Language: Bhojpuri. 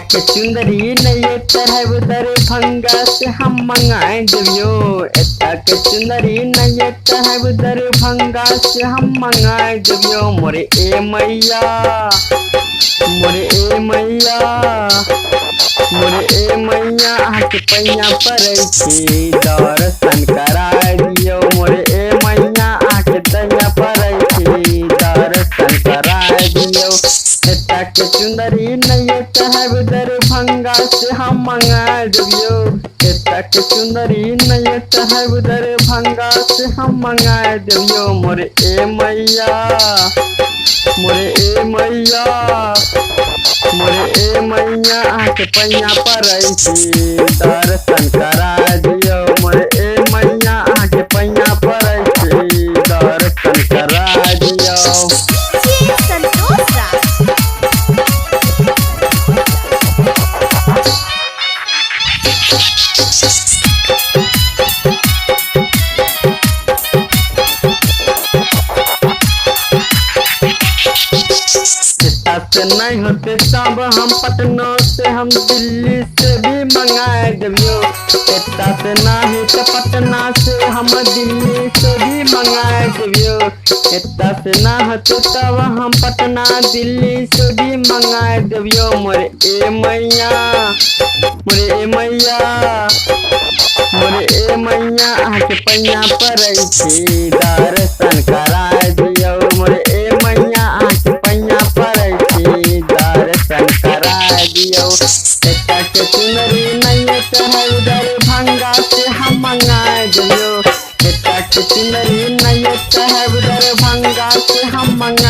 के चुंदरी नहीं तरह उधर भंगा से हम मंगाए देवियो। एता के चुंदरी नहीं तरह उधर भंगा से हम मंगाए देवियो। मोरे ए मैया, मोरे ए मैया, मोरे ए मैया आके पैया पड़े छी दर्शन कराए दियो। मोरे ए मैया आके दैया पड़े छी दर्शन कराए दियो। एता के चुंदरी नहीं चाहे उधर भंगा से हम मंगा देवियो। एता के चुंदरी नहीं चाहे उधर भंगा से हम मंगा देवियो। मोरे ए मैया, मोरे ए मैया, मोरे ए मैया आके पैया पड़े छी दर्शन करा दियो। मोरे ए मैया आके पैया पड़े छी दर्शन करा दियो। से नहीं होते तब हम पटना से हम दिल्ली से भी मंगाए देवियो। एता से नहीं तो पटना से हम दिल्ली से भी मंगाए देवियो। एता से ना होते तब हम पटना दिल्ली से भी मंगाए देवियो। मोरे ए मैया, मोरे ए मैया, मोरे ए मैया आके पैया पड़े छी दर्शन कराए दियो। मोरे ए मैया आके पैया पड़े छी दर्शन कराए दियो। एता के चुनरी नहीं चाहे उधर भंगा से हम मंगाए दियो। एता के चुनरी नहीं चाहे उधर भंगा से हम मंगा